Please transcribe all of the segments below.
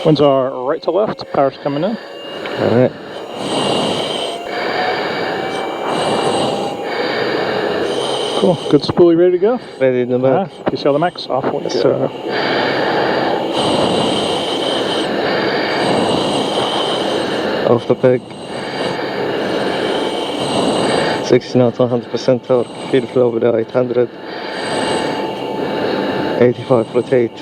Winds are right to left, power's coming in. Alright. Cool, good spoolie ready to go? Ready in the back. PCL the max, off we Yes, go. sir. Off the peg. 60 knots, 100% torque, field flow with 800. 85 rotate.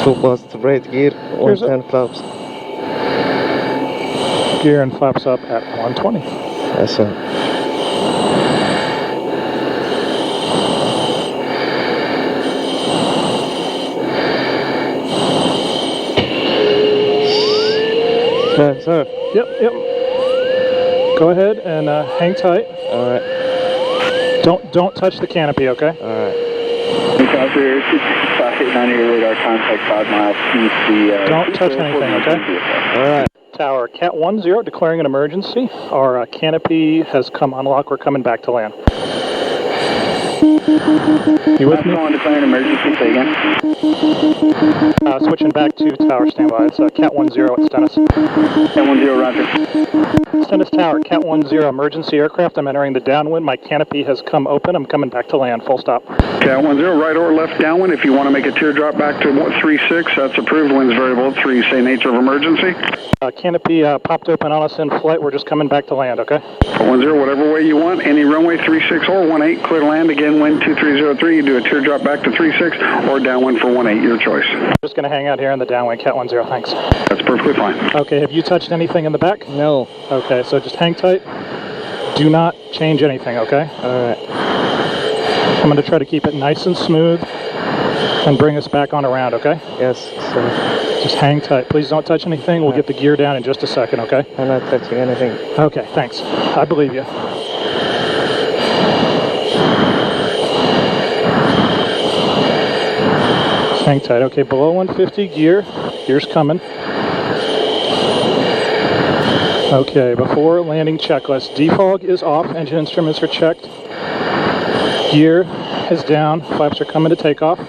Two positive rate gear, 110 flaps. Gear and flaps up at 120. Yes, sir. Okay, sir. Yep. Go ahead and hang tight. Alright. Don't touch the canopy, okay? Alright. Radar contact 5 miles east. Don't touch anything, okay? Alright. Tower, Cat 10 declaring an emergency. Our canopy has come unlocked. We're coming back to land. You with me? Declaring an emergency, say again. Switching back to tower standby. It's Cat 10 at Stennis. Cat 10, roger. Stennis Tower, Cat 10, emergency aircraft. I'm entering the downwind. My canopy has come open. I'm coming back to land. Full stop. Cat 10, right or left downwind. If you want to make a teardrop back to 36, that's approved. Winds variable 3. Say nature of emergency. Canopy popped open on us in flight. We're just coming back to land, okay? 10, whatever way you want. Any runway 36 or 18, clear to land. Again, wind 2303. You do a teardrop back to 36 or downwind for 18. Your choice. Just going to hang out here in the downwind, Cat 10. Thanks. That's perfectly fine. Okay, have you touched anything in the back? No. Okay, so just hang tight. Do not change anything, okay? Alright. I'm going to try to keep it nice and smooth and bring us back on around, okay? Yes, sir. Just hang tight. Please don't touch anything. We'll get the gear down in just a second, okay? I'm not touching anything. Okay, thanks. I believe you. Just hang tight. Okay, below 150 gear. Gear's coming. Okay, before landing checklist. Defog is off. Engine instruments are checked. Gear is down. Flaps are coming to takeoff.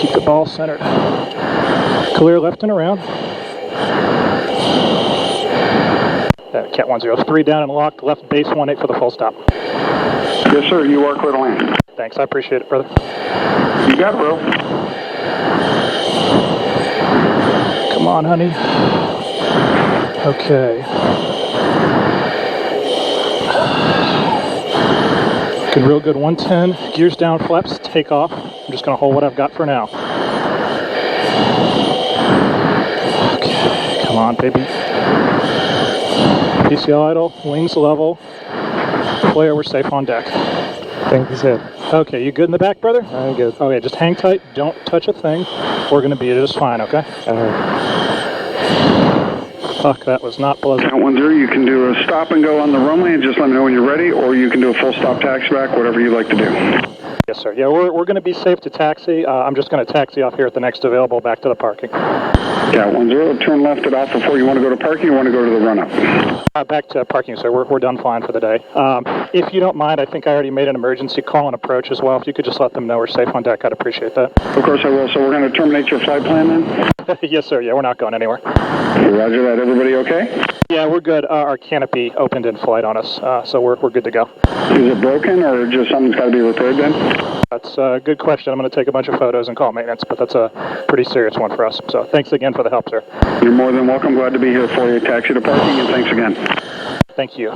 Keep the ball centered. Clear left and around. Cat 103 down and locked. Left base 18 for the full stop. Yes, sir. You are clear to land. Thanks, I appreciate it, brother. You got it, bro. Come on, honey. Okay. Good, real good. 110. Gears down, flaps, take off. I'm just going to hold what I've got for now. Okay, come on, baby. PCL idle, wings level. Flare, we're safe on deck. Thank you, sir. Okay, you good in the back, brother? I'm good. Okay, just hang tight. Don't touch a thing. We're going to be just fine, okay? Alright. Fuck, that was not pleasant. Cat 10, you can do a stop and go on the runway and just let me know when you're ready, or you can do a full stop taxi back, whatever you like to do. Yes, sir. Yeah, we're going to be safe to taxi. I'm just going to taxi off here at the next available back to the parking. Cat 10, turn left at off before you want to go to parking, you want to go to the run-up. Back to parking, sir. We're done flying for the day. If you don't mind, I think I already made an emergency call and approach as well. If you could just let them know we're safe on deck, I'd appreciate that. Of course I will. So we're going to terminate your flight plan then? Yes, sir. Yeah, we're not going anywhere. Roger that. Everybody okay? Yeah, we're good. Our canopy opened in flight on us, so we're good to go. Is it broken or just something's got to be repaired then? That's a good question. I'm going to take a bunch of photos and call maintenance, but that's a pretty serious one for us. So thanks again for the help, sir. You're more than welcome. Glad to be here for you. Taxi to parking, and thanks again. Thank you.